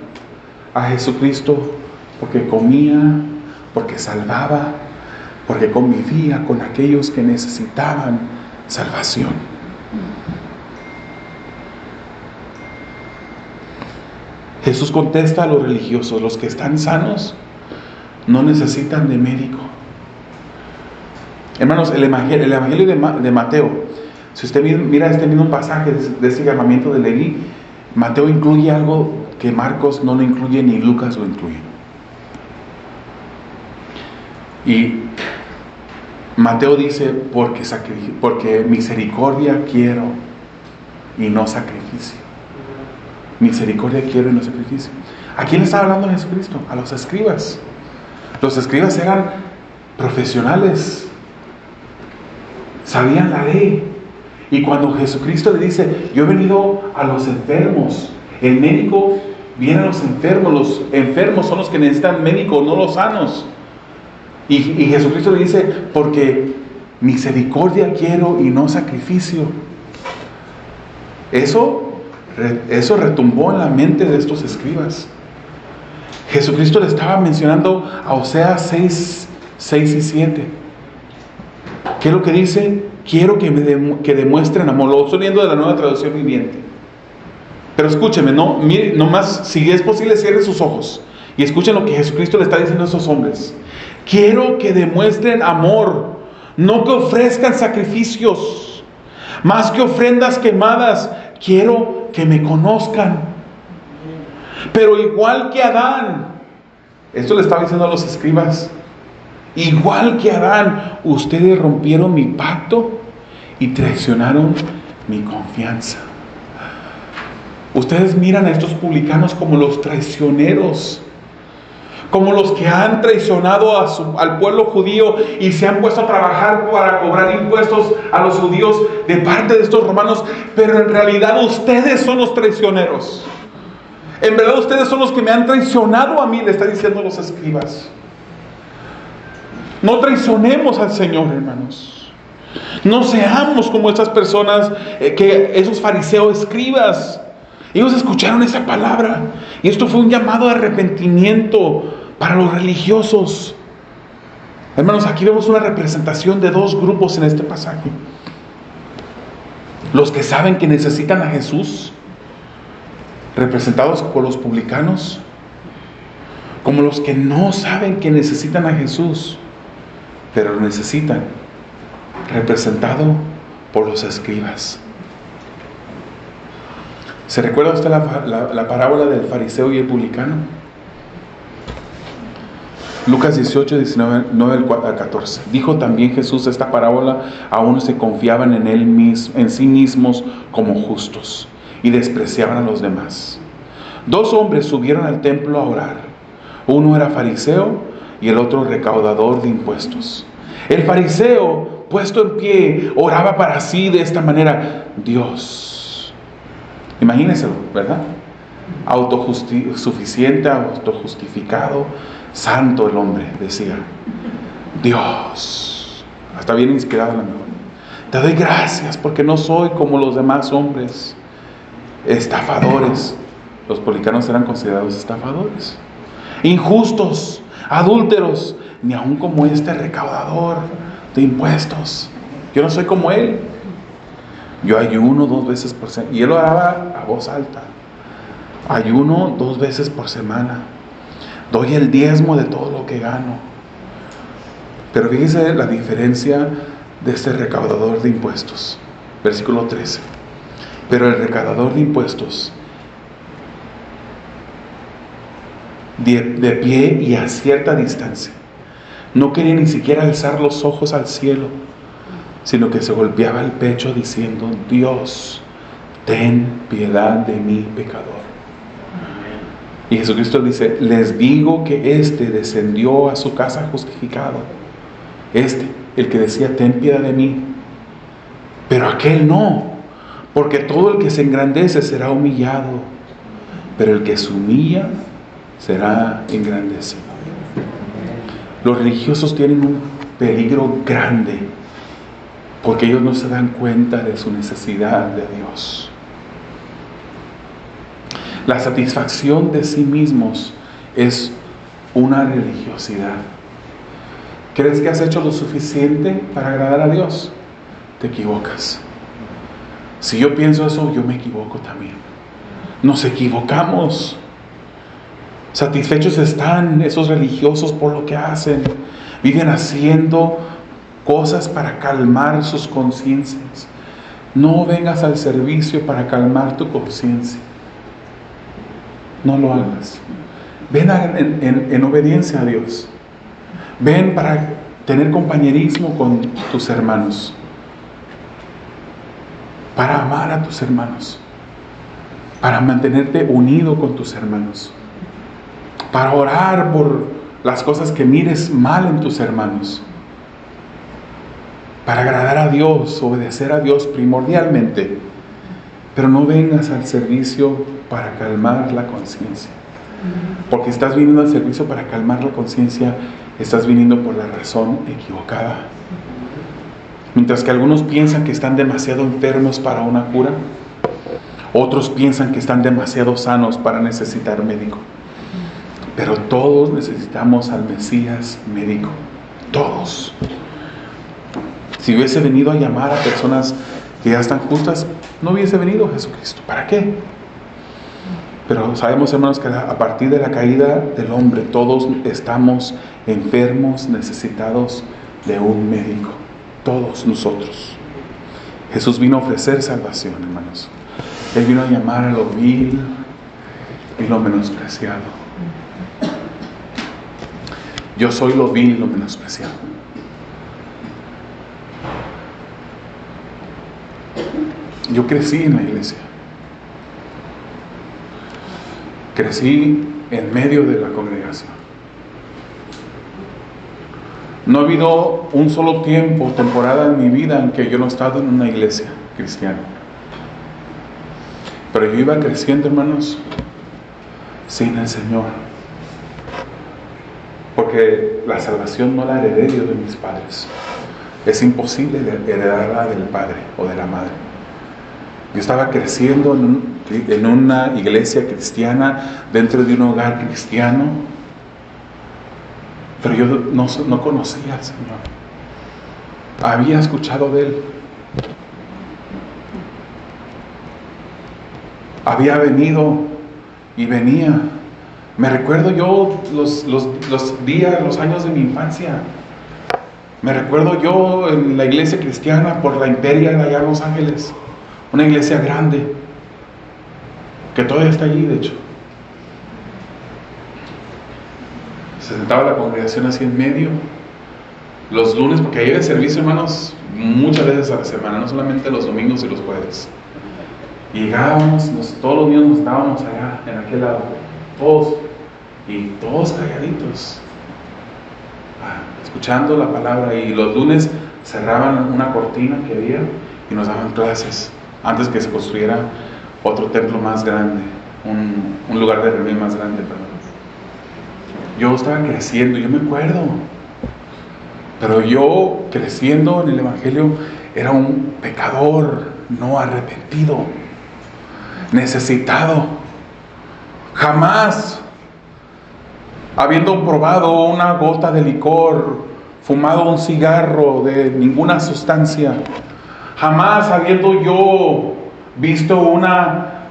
a Jesucristo porque comía, porque salvaba, porque convivía con aquellos que necesitaban salvación. Jesús contesta a los religiosos, los que están sanos no necesitan de médico. Hermanos, el Evangelio de Mateo, si usted mira este mismo pasaje de ese llamamiento de Leví, Mateo incluye algo que Marcos no lo incluye ni Lucas lo incluye. Y Mateo dice, porque misericordia quiero y no sacrificio. Misericordia quiero y no sacrificio. ¿A quién le estaba hablando Jesucristo? A los escribas. Los escribas eran profesionales, sabían la ley. Y cuando Jesucristo le dice, yo he venido a los enfermos, el médico viene a los enfermos son los que necesitan médico, no los sanos. Y Jesucristo le dice, porque misericordia quiero y no sacrificio. Eso retumbó en la mente de estos escribas. Jesucristo le estaba mencionando a Oseas 6 y 7. ¿Qué es lo que dice? Quiero que demuestren amor. Lo estoy viendo de la Nueva Traducción Viviente. Pero escúcheme, mire, nomás, si es posible, cierre sus ojos y escuchen lo que Jesucristo le está diciendo a esos hombres. Quiero que demuestren amor, no que ofrezcan sacrificios, más que ofrendas quemadas. Quiero que me conozcan. Pero igual que Adán, esto le estaba diciendo a los escribas Igual que Adán, ustedes rompieron mi pacto y traicionaron mi confianza. Ustedes miran a estos publicanos como los traicioneros, como los que han traicionado al pueblo judío y se han puesto a trabajar para cobrar impuestos a los judíos de parte de estos romanos, pero en realidad ustedes son los traicioneros. En verdad ustedes son los que me han traicionado a mí, le está diciendo los escribas. No traicionemos al Señor, hermanos. No seamos como estas personas, esos fariseos, escribas. Ellos escucharon esa palabra y esto fue un llamado de arrepentimiento para los religiosos. Hermanos, aquí vemos una representación de dos grupos en este pasaje. Los que saben que necesitan a Jesús, representados por los publicanos, como los que no saben que necesitan a Jesús, pero lo necesitan, representado por los escribas. ¿Se recuerda usted la parábola del fariseo y el publicano? Lucas 18, 19, 9 al 14. Dijo también Jesús esta parábola a unos que confiaban en sí mismos como justos y despreciaban a los demás. Dos hombres subieron al templo a orar. Uno era fariseo y el otro recaudador de impuestos. El fariseo, puesto en pie, oraba para sí de esta manera: Dios. Imagínenselo, ¿verdad? Autosuficiente, autojustificado, santo el hombre, decía: Dios, hasta bien inspirado la mejor, te doy gracias porque no soy como los demás hombres, estafadores. Los publicanos eran considerados estafadores, injustos, adúlteros, ni aun como este recaudador de impuestos. Yo no soy como él. Yo ayuno 2 veces por semana. Y él oraba a voz alta: ayuno 2 veces por semana. Doy el diezmo de todo lo que gano. Pero fíjese la diferencia de este recaudador de impuestos. Versículo 13. Pero el recaudador de impuestos, de pie y a cierta distancia, no quería ni siquiera alzar los ojos al cielo, sino que se golpeaba el pecho diciendo: Dios, ten piedad de mí, pecador. Y Jesucristo dice: les digo que este descendió a su casa justificado. El que decía: ten piedad de mí. Pero aquel no, porque todo el que se engrandece será humillado, pero el que se humilla será engrandecido. Los religiosos tienen un peligro grande, porque ellos no se dan cuenta de su necesidad de Dios. La satisfacción de sí mismos es una religiosidad. ¿Crees que has hecho lo suficiente para agradar a Dios? Te equivocas. Si yo pienso eso, yo me equivoco también. Nos equivocamos. Satisfechos están esos religiosos por lo que hacen. Viven haciendo cosas para calmar sus conciencias. No vengas al servicio para calmar tu conciencia. No lo hagas. Ven en obediencia a Dios. Ven para tener compañerismo con tus hermanos, para amar a tus hermanos, para mantenerte unido con tus hermanos, para orar por las cosas que mires mal en tus hermanos, para agradar a Dios, obedecer a Dios primordialmente. Pero no vengas al servicio para calmar la conciencia, porque estás viniendo al servicio para calmar la conciencia, estás viniendo por la razón equivocada. Mientras que algunos piensan que están demasiado enfermos para una cura, otros piensan que están demasiado sanos para necesitar médico. Pero todos necesitamos al Mesías médico, todos. Si hubiese venido a llamar a personas que ya están justas, no hubiese venido Jesucristo. ¿Para qué? Pero sabemos, hermanos, que a partir de la caída del hombre, todos estamos enfermos, necesitados de un médico. Todos nosotros. Jesús vino a ofrecer salvación, hermanos. Él vino a llamar a lo vil y lo menospreciado. Yo soy lo vil y lo menospreciado. Yo crecí en la iglesia. Crecí en medio de la congregación. No ha habido un solo tiempo, temporada en mi vida en que yo no he estado en una iglesia cristiana. Pero yo iba creciendo, hermanos, sin el Señor. Porque la salvación no la heredé yo de mis padres. Es imposible heredarla del padre o de la madre. Yo estaba creciendo en una iglesia cristiana, dentro de un hogar cristiano, pero yo no conocía al Señor. Había escuchado de Él. Había venido y venía. Me recuerdo yo los días, los años de mi infancia. Me recuerdo yo en la iglesia cristiana por la Imperial allá en Los Ángeles. Una iglesia grande, que todavía está allí, de hecho. Se sentaba la congregación así en medio, los lunes, porque ahí había servicio, hermanos, muchas veces a la semana, no solamente los domingos y los jueves. Y llegábamos, todos los niños nos estábamos allá, en aquel lado, todos calladitos, escuchando la palabra. Y los lunes cerraban una cortina que había y nos daban clases, antes que se construyera otro templo más grande, un lugar de reunión más grande, perdón. Yo estaba creciendo, yo me acuerdo, pero yo creciendo en el Evangelio era un pecador no arrepentido, necesitado. Jamás, habiendo probado una gota de licor, fumado un cigarro de ninguna sustancia, jamás habiendo yo visto una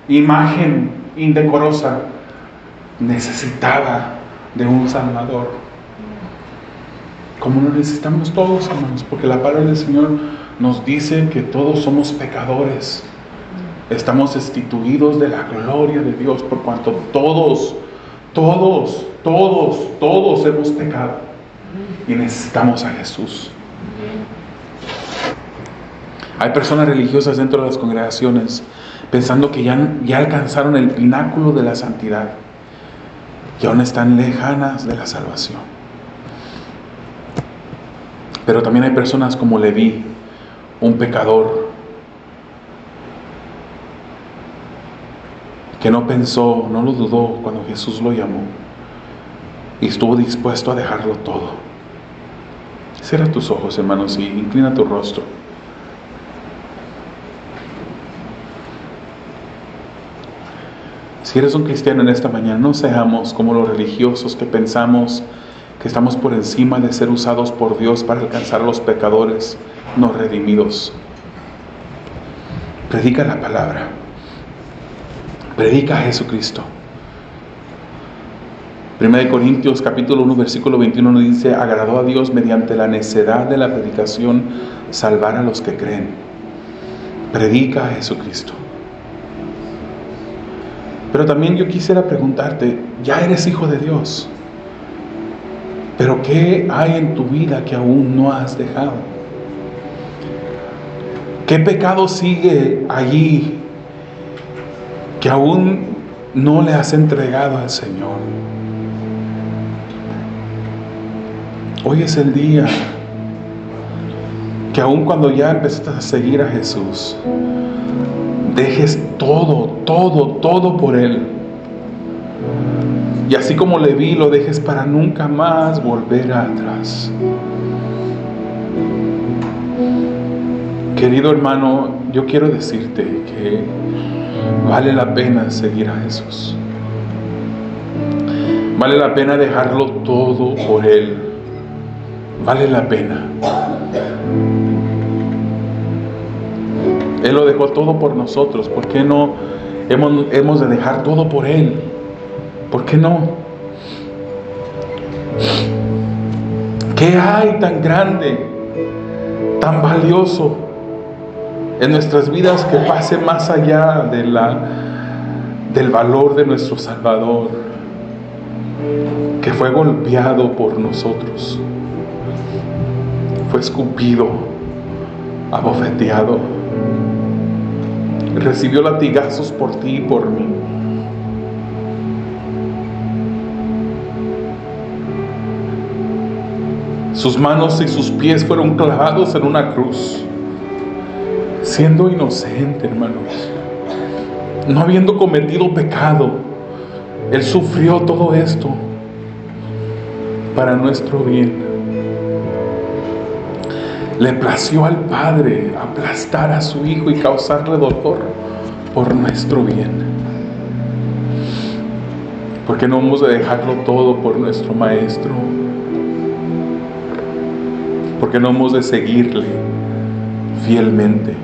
imagen indecorosa, necesitaba de un Salvador. Como lo necesitamos todos, hermanos, porque la palabra del Señor nos dice que todos somos pecadores. Estamos destituidos de la gloria de Dios, por cuanto todos hemos pecado y necesitamos a Jesús. Hay personas religiosas dentro de las congregaciones pensando que ya alcanzaron el pináculo de la santidad y aún están lejanas de la salvación. Pero también hay personas como Leví, un pecador, que no pensó, no lo dudó cuando Jesús lo llamó y estuvo dispuesto a dejarlo todo. Cierra tus ojos, hermanos, y inclina tu rostro. Si eres un cristiano en esta mañana, no seamos como los religiosos que pensamos que estamos por encima de ser usados por Dios para alcanzar a los pecadores no redimidos. Predica la palabra. Predica a Jesucristo. 1 Corintios capítulo 1 versículo 21 nos dice: agradó a Dios mediante la necedad de la predicación salvar a los que creen. Predica a Jesucristo. Pero también yo quisiera preguntarte, ya eres hijo de Dios, pero ¿qué hay en tu vida que aún no has dejado? ¿Qué pecado sigue allí que aún no le has entregado al Señor? Hoy es el día que aún cuando ya empezaste a seguir a Jesús, dejes todo por Él. Y así como Leví, lo dejes para nunca más volver atrás. Querido hermano, yo quiero decirte que vale la pena seguir a Jesús. Vale la pena dejarlo todo por Él. Vale la pena. Él lo dejó todo por nosotros. ¿Por qué no hemos de dejar todo por Él? ¿Por qué no? ¿Qué hay tan grande, tan valioso en nuestras vidas que pase más allá del valor de nuestro Salvador? que fue golpeado por nosotros, fue escupido, abofeteado, recibió latigazos por ti y por mí. Sus manos y sus pies fueron clavados en una cruz, siendo inocente, hermanos, no habiendo cometido pecado. Él sufrió todo esto para nuestro bien. Le plació al Padre aplastar a su Hijo y causarle dolor por nuestro bien. Porque no hemos de dejarlo todo por nuestro Maestro. Porque no hemos de seguirle fielmente.